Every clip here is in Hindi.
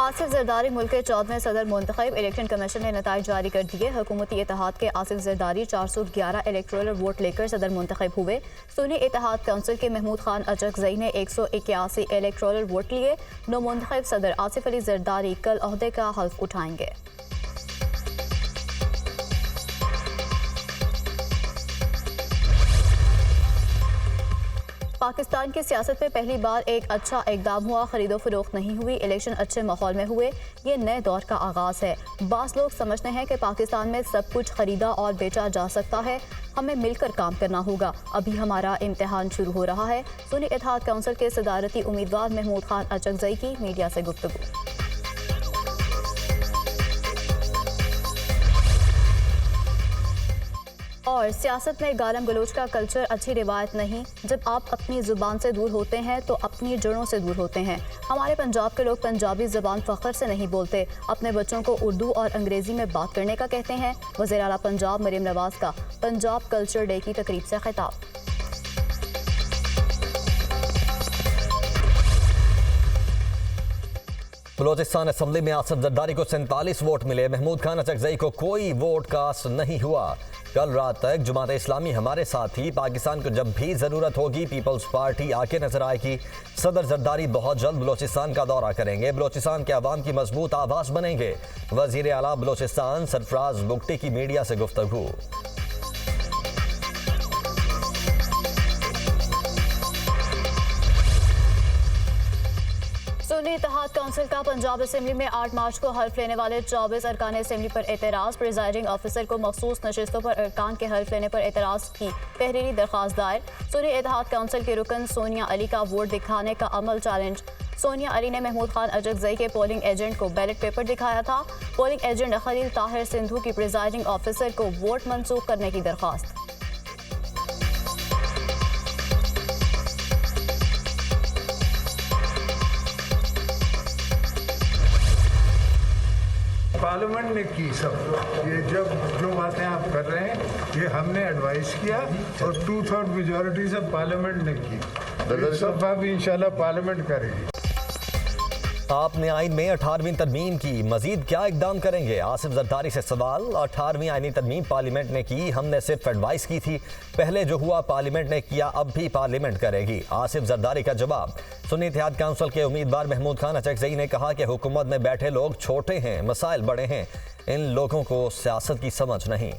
आसिफ जरदारी मुल्क के 14वें सदर मुंतखब। इलेक्शन कमीशन ने नताइज जारी कर दिए। हुकूमती इत्तेहाद के आसिफ जरदारी 411 इलेक्टोरल वोट लेकर सदर मुंतखब हुए। सुन्नी इत्तेहाद काउंसिल के महमूद खान अचकजई ने 181 इलेक्टोरल वोट लिए। नौ मुंतखब सदर आसिफ अली जरदारी कल ओहदे का हल्फ उठाएंगे। पाकिस्तान की सियासत में पहली बार एक अच्छा इकदाम हुआ। खरीदो फरोख्त नहीं हुई, इलेक्शन अच्छे माहौल में हुए। ये नए दौर का आगाज़ है। बास लोग समझते हैं कि पाकिस्तान में सब कुछ खरीदा और बेचा जा सकता है। हमें मिलकर काम करना होगा। अभी हमारा इम्तिहान शुरू हो रहा है। सुन्नी इत्तेहाद काउंसिल के सदारती उम्मीदवार महमूद खान अचकजई की मीडिया से गुफ्तगू। और सियासत में गालम गलोच का कल्चर अच्छी रिवायत नहीं। जब आप अपनी ज़ुबान से दूर होते हैं तो अपनी जड़ों से दूर होते हैं। हमारे पंजाब के लोग पंजाबी ज़बान फ़ख्र से नहीं बोलते। अपने बच्चों को उर्दू और अंग्रेज़ी में बात करने का कहते हैं। वज़ीर आला पंजाब मरीम नवाज़ का पंजाब कल्चर डे की तकरीब से खिताब। बलोचिस्तान असम्बली में आसिफ जरदारी को 47 वोट मिले। महमूद खान अचकजई को कोई वोट कास्ट नहीं हुआ। कल रात तक जमात इस्लामी हमारे साथ थी। पाकिस्तान को जब भी ज़रूरत होगी पीपल्स पार्टी आके नजर आएगी। सदर जरदारी बहुत जल्द बलोचिस्तान का दौरा करेंगे। बलोचिस्तान के अवाम की मजबूत आवाज़ बनेंगे। वज़ीर आला बलोचिस्तान सरफराज बुगटी की मीडिया से गुफ्तगू। सुन्नी इत्तेहाद काउंसिल का पंजाब असेंबली में 8 मार्च को हल्फ लेने वाले 24 अरकान असेंबली पर एतराज़। प्रिजाइडिंग ऑफिसर को मखसूस नशिस्तों पर अरकान के हल्फ लेने पर एतराज़ की तहरीरी दरख्वास्त दायर। सुन्नी इत्तेहाद काउंसिल के रुकन सोनिया अली का वोट दिखाने का अमल चैलेंज। सोनिया अली ने महमूद खान अचकजई के पोलिंग एजेंट को बैलेट पेपर दिखाया था। पोलिंग एजेंट खलील ताहिर सिंधु की प्रिजाइडिंग ऑफिसर को वोट मनसूख करने की दरख्वास्त। पार्लियामेंट ने की सब ये जब जो बातें आप कर रहे हैं ये हमने एडवाइस किया और 2/3 मेजॉरिटी से पार्लियामेंट ने की। इस दफा भी इंशाल्लाह पार्लियामेंट करेगी। आपने आइन में 18वीं तरमीम की, मजीद क्या इकदाम करेंगे? आसिफ जरदारी से सवाल। 18वीं आइनी तरमीम पार्लियामेंट ने की, हमने सिर्फ एडवाइस की थी। पहले जो हुआ पार्लियामेंट ने किया, अब भी पार्लियामेंट करेगी। आसिफ जरदारी का जवाब। सुन्नी इत्तेहाद काउंसिल के उम्मीदवार महमूद खान अचकजई ने कहा कि हुकूमत में बैठे लोग छोटे हैं, मसाइल बड़े हैं। इन लोगों को सियासत की समझ नहीं।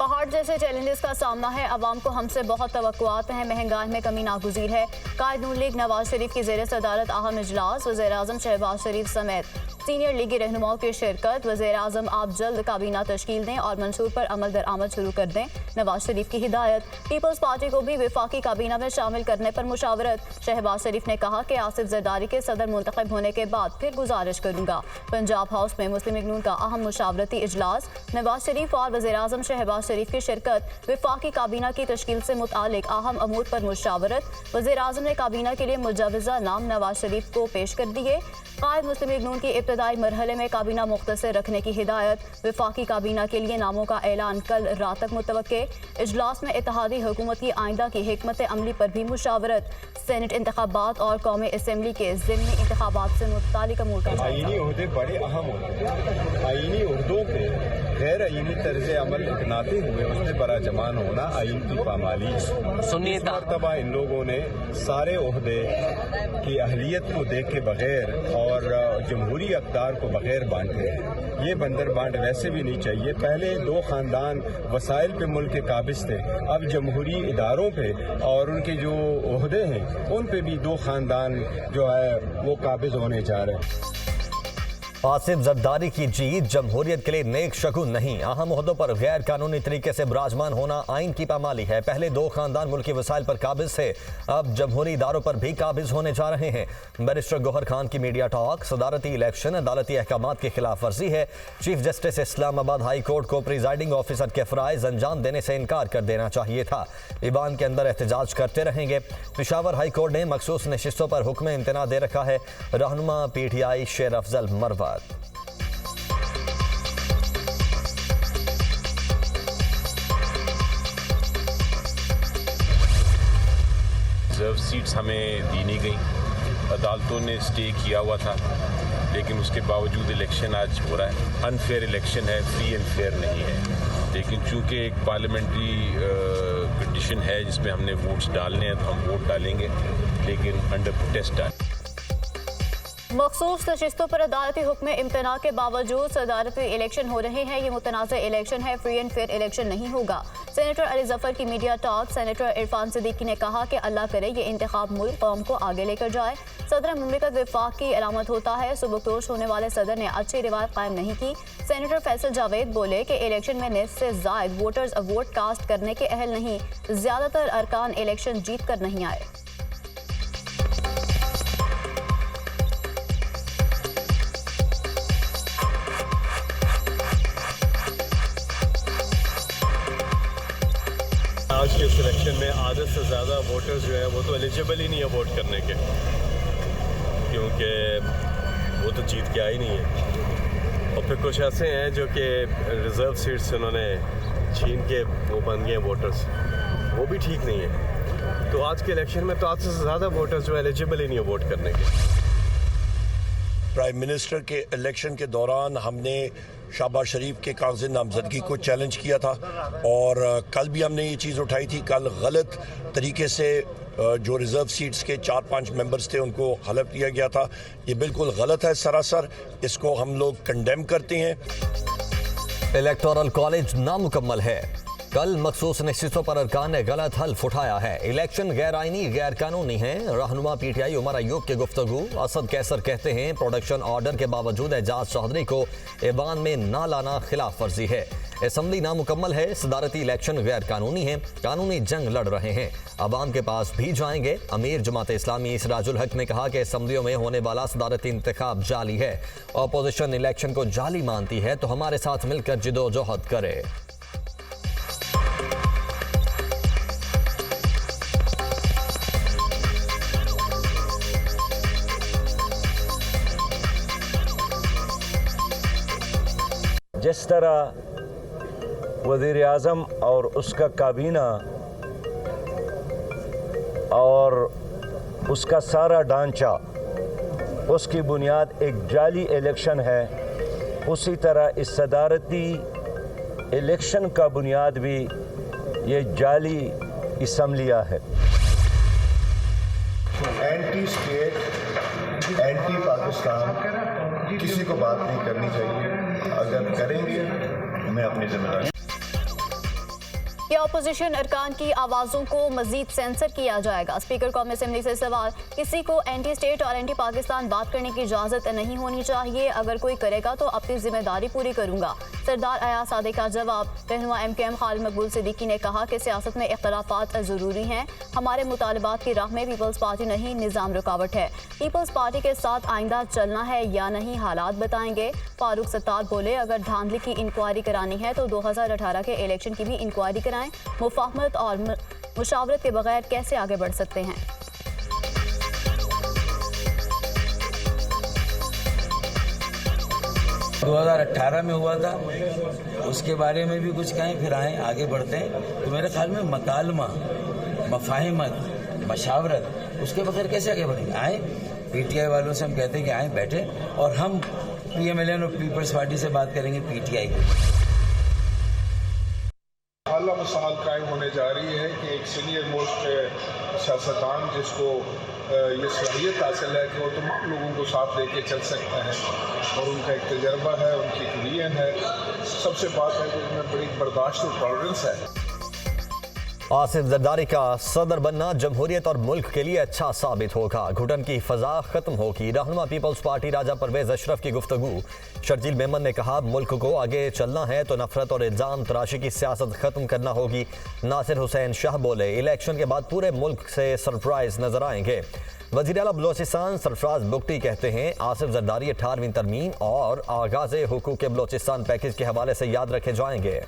पहाड़ जैसे चैलेंजेस का सामना है। अवाम को हमसे बहुत तवक्कुआत हैं। महंगाई में कमी नागुज़ीर है। कायद नून लीग नवाज शरीफ की ज़ेर सदारत अहम इजलास। वज़ीर आज़म शहबाज शरीफ समेत सीनियर लीगी रहनुमाओं की शिरकत। वज़ीर आज़म आप जल्द काबीना तश्कील दें और मंशूर पर अमल दरामद शुरू कर दें। नवाज शरीफ की हिदायत। पीपल्स पार्टी को भी वफाकी काबीना में शामिल करने पर मुशावरत। शहबाज शरीफ ने कहा कि आसिफ जरदारी के सदर मुंतखब होने के बाद फिर गुजारिश करूंगा। पंजाब हाउस में मुस्लिम लीग नून का अहम मुशावरती इजलास। नवाज शरीफ और वज़ीर आज़म शहबाज शरीफ की शिरकत। वफाकी काबीना की तश्कील से मुतालिक अहम अमूर पर मुशावरत। वज़ीर आज़म ने काबीना के लिए मुजवज़ा नाम नवाज शरीफ को पेश कर दिए। कायद मुस्लिम लीग नून की इब्तदाई मरहले में काबीना मुख्तसर रखने की हिदायत। वफाकी काबीना के लिए नामों का ऐलान कल रात तक मुतवक्के। इजलास में इत्तेहादी हुकूमत की आइंदा की हिकमत अमली पर भी मुशावरत। सेनेट इंतखाबात और कौमी असम्बली के ज़िमनी इंतखाबात से मुतालिक अमूर का आईनी ओहदे बड़े अहम होते हैं। आईनी उहदों पे गैर आईनी तर्ज अमल अपनाते हुए उसमें बराजमान होना आइन की पामाली। सुन्नी मरतबा इन लोगों ने सारे ओहदे की अहलियत को देख के बगैर और जमहूरी अक़दार को बगैर बांटे हैं। ये बंदर बांट वैसे भी नहीं चाहिए। पहले दो खानदान वसाइल पे मुल्क के काबिज थे, अब जमहूरी इदारों पे और उनके जो ओहदे हैं उन पे भी दो खानदान जो है वो काबिज होने जा रहे हैं। आसिफ जरदारी की जीत जमहूरियत के लिए नेक शगुन नहीं। अहम ओहदों पर गैर कानूनी तरीके से विराजमान होना आइन की पामाली है। पहले दो खानदान मुल्की वसाइल पर काबिज थे, अब जमहूरी इदारों पर भी काबिज होने जा रहे हैं। बैरिस्टर गौहर खान की मीडिया टॉक। सदारती इलेक्शन अदालती अहकामात की खिलाफ वर्जी है। Chief justice Islamabad high court को प्रिजाइडिंग ऑफिसर के फ़राइज़ अंजाम देने से इनकार कर देना चाहिए था। ईवान के अंदर एहतजाज करते रहेंगे। पेशावर हाई कोर्ट ने मखसूस नशिस्तों पर हुक्म इम्तना दे रखा है। रहनुमा PTI शेर अफजल मरवत। रिज़र्व सीट्स हमें दी नहीं गई। अदालतों ने स्टे किया हुआ था, लेकिन उसके बावजूद इलेक्शन आज हो रहा है। अनफेयर इलेक्शन है, फ्री एंड फेयर नहीं है। लेकिन चूंकि एक पार्लियामेंट्री कंडीशन है जिसमें हमने वोट्स डालने हैं, तो हम वोट डालेंगे, लेकिन अंडर प्रोटेस्ट डालेंगे। मखसूस नशिस्तों पर अदालती हुक्म इम्तना के बावजूद सदारती इलेक्शन हो रहे हैं। ये मुतनाज़ इलेक्शन है, फ्री एंड फेयर इलेक्शन नहीं होगा। सेनेटर अली जफर की media talk. Senator Irfan Siddiqui ने कहा कि अल्लाह करे ये इंतखाब मुल्क कौम को आगे लेकर जाए। सदर मुमलिकत विफाक की अलामत होता है। सुबकदोश होने वाले सदर ने अच्छी रिवायत कायम नहीं की। सेनेटर फैसल जावेद बोले कि इलेक्शन में निस्फ से ज़ायद वोटर्स वोट कास्ट करने के अहल नहीं, ज़्यादातर अरकान इलेक्शन जीत कर नहीं आए। आज के सिलेक्शन में आधे से ज़्यादा वोटर्स जो है वो तो एलिजिबल ही नहीं है वोट करने के, क्योंकि वो तो जीत के आए ही नहीं है। और फिर कुछ ऐसे हैं जो कि रिज़र्व सीट्स उन्होंने छीन के वो बन गए वोटर्स, वो भी ठीक नहीं है। तो आज के इलेक्शन में तो आधे से ज़्यादा वोटर्स जो एलिजिबल ही नहीं है वोट करने के। प्राइम मिनिस्टर के इलेक्शन के दौरान हमने शहबाज शरीफ के कागज़ नामजदगी को चैलेंज किया था, और कल भी हमने ये चीज़ उठाई थी। कल गलत तरीके से जो रिज़र्व सीट्स के 4-5 मेंबर्स थे उनको हलफ दिया गया था। ये बिल्कुल गलत है सरासर, इसको हम लोग कंडेम करते हैं। इलेक्टोरल कॉलेज नामुकम्मल है। कल मखसूस नशिस्तों पर अरकान ने गलत हल्फ उठाया है। इलेक्शन गैर आइनी गैर कानूनी है। रहनुमा PTI उमर अयूब की गुफ्तगू। असद कैसर कहते हैं प्रोडक्शन ऑर्डर के बावजूद एजाज चौधरी को ऐवान में ना लाना खिलाफ वर्जी है। असम्बली नामुकम्मल है। सदारती इलेक्शन गैर कानूनी है। कानूनी जंग लड़ रहे हैं, अवाम के पास भी जाएंगे। अमीर जमात इस्लामी सिराजुल हक ने कहा कि असम्बलियों में होने वाला सदारती इंतखाब जाली है। अपोजिशन इलेक्शन को जाली मानती है तो हमारे साथ मिलकर जिदोजहद करे। जिस तरह वज़ीर आज़म और उसका काबीना और उसका सारा ढांचा, उसकी बुनियाद एक जाली इलेक्शन है, उसी तरह इस सदारती इलेक्शन का बुनियाद भी ये जाली असम्बलियाँ है। एंटी स्टेट, एंटी पाकिस्तान किसी को बात नहीं करनी चाहिए। अगर करेंगे मैं अपनी जिम्मेदारी। कि अपोजिशन अरकान की आवाज़ों को मजीद सेंसर किया जाएगा। स्पीकर कौमी असेंबली से सवाल। किसी को एंटी स्टेट और एंटी पाकिस्तान बात करने की इजाज़त नहीं होनी चाहिए। अगर कोई करेगा तो अपनी जिम्मेदारी पूरी करूंगा। सरदार अयाज सादिक का जवाब। रहनुमा MKM खालिद मकबूल सिद्दीकी ने कहा कि सियासत में इख्तलाफात ज़रूरी हैं। हमारे मुतालबात की राह में पीपल्स पार्टी नहीं, निज़ाम रुकावट है। पीपल्स पार्टी के साथ आइंदा चलना है या नहीं, हालात बताएंगे। फारूक सत्तार बोले अगर धांधली की इंक्वायरी करानी है तो 2018 के इलेक्शन की भी इंक्वायरी कराएं। मुफाहमत और मुशावरत के बगैर कैसे आगे बढ़ सकते हैं। 2018 में हुआ था, उसके बारे में भी कुछ कहें, फिर आए आगे बढ़ते हैं। तो मेरे ख्याल में मकालमा, मफाहिमत, मशावरत, उसके बगैर कैसे आगे बढ़ेंगे। आए PTI वालों से हम कहते हैं कि आए बैठे और हम PMLN और पीपल्स पार्टी से बात करेंगे PTI की। आला मिसाल कायम होने जा रही है कि एक सीनियर मोस्ट सियासतदान जिसको ये सलाहियत हासिल है कि वो तमाम लोगों को साथ लेके चल सकते हैं, और उनका एक तजर्बा है, उनकी एक विजन है। सबसे बात है कि उनमें बड़ी बर्दाश्त और टॉलरेंस है। आसिफ जरदारी का सदर बनना जमहूरियत और मुल्क के लिए अच्छा साबित होगा। घुटन की फजा खत्म होगी। रहनुमा पीपल्स पार्टी राजा परवेज अशरफ की गुफ्तगू। शर्जील मेमन ने कहा मुल्क को आगे चलना है तो नफरत और इल्ज़ाम तराशी की सियासत खत्म करना होगी। नासिर हुसैन शाह बोले इलेक्शन के बाद पूरे मुल्क से सरप्राइज नजर आएंगे। वज़ीर आला बलोचिस्तान सरफराज बुगटी कहते हैं आसिफ जरदारी 18वीं तरमीम और आगाज़ हुकूक बलोचिस्तान पैकेज के हवाले से याद रखे जाएंगे।